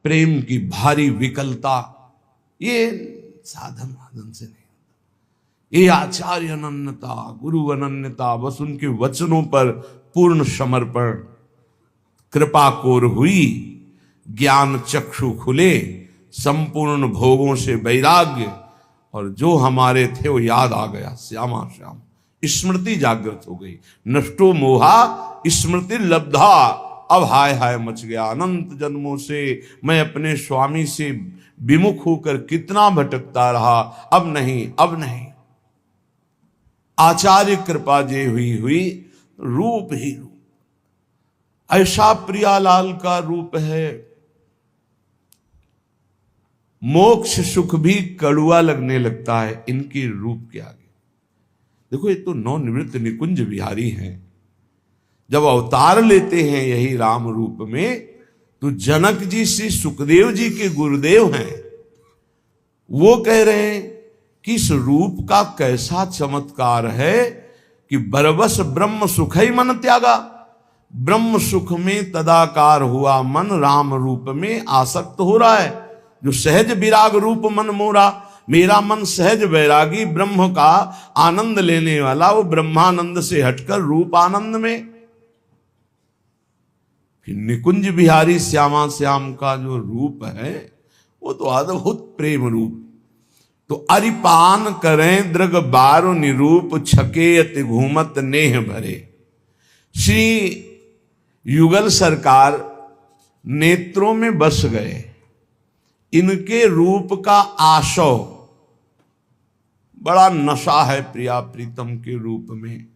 प्रेम की भारी विकलता, ये साधन वाधन से नहीं होता। ये आचार्य अनन्यता, गुरु अनन्यता, बस उनके वचनों पर पूर्ण समर्पण, कृपा कोर हुई, ज्ञान चक्षु खुले, संपूर्ण भोगों से वैराग्य, और जो हमारे थे वो याद आ गया, श्यामा श्याम, स्मृति जागृत हो गई। नष्टो मोहा स्मृति लब्धा, अब हाय हाय मच गया। अनंत जन्मों से मैं अपने स्वामी से विमुख होकर कितना भटकता रहा, अब नहीं, अब नहीं। आचार्य कृपा जे हुई रूप ही रूप, ऐसा प्रियालाल का रूप है, मोक्ष सुख भी कड़ुआ लगने लगता है इनके रूप के आगे। देखो, ये तो नवनिवृत्त निकुंज बिहारी हैं। जब अवतार लेते हैं यही राम रूप में, तो जनक जी श्री सुखदेव जी के गुरुदेव हैं, वो कह रहे हैं कि इस रूप का कैसा चमत्कार है कि बरबस ब्रह्म सुख ही मन त्यागा। ब्रह्म सुख में तदाकार हुआ मन राम रूप में आसक्त हो रहा है। जो सहज विराग रूप मन मोरा, मेरा मन सहज वैरागी ब्रह्म का आनंद लेने वाला, वो ब्रह्मानंद से हटकर रूप आनंद में। फिर निकुंज बिहारी श्यामा श्याम का जो रूप है वो तो अद्भुत प्रेम रूप। तो अरिपान करें दृग बारो निरूप, छके अति घूमत नेह भरे। श्री युगल सरकार नेत्रों में बस गए, इनके रूप का आशव, बड़ा नशा है प्रिया प्रीतम के रूप में।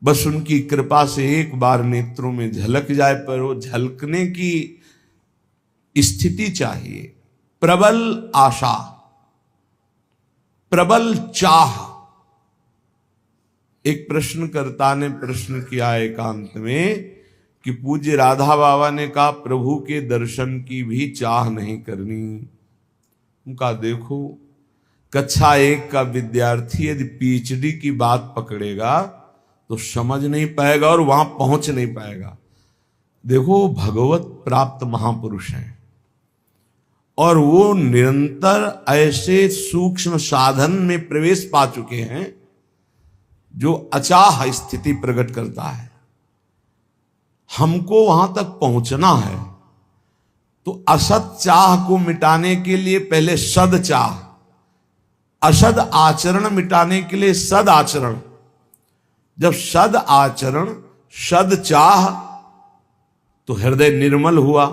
बस उनकी कृपा से एक बार नेत्रों में झलक जाए, पर वो झलकने की स्थिति चाहिए, प्रबल आशा, प्रबल चाह। एक प्रश्नकर्ता ने प्रश्न किया एकांत में कि पूज्य राधा बाबा ने कहा प्रभु के दर्शन की भी चाह नहीं करनी। उनका देखो, कक्षा 1 का विद्यार्थी यदि पीएचडी की बात पकड़ेगा तो समझ नहीं पाएगा और वहां पहुंच नहीं पाएगा। देखो, भगवत प्राप्त महापुरुष हैं और वो निरंतर ऐसे सूक्ष्म साधन में प्रवेश पा चुके हैं जो अचाह स्थिति प्रकट करता है। हमको वहां तक पहुंचना है तो असत चाह को मिटाने के लिए पहले सद चाह, असद आचरण मिटाने के लिए सद आचरण। जब सद आचरण, सद चाह, तो हृदय निर्मल हुआ,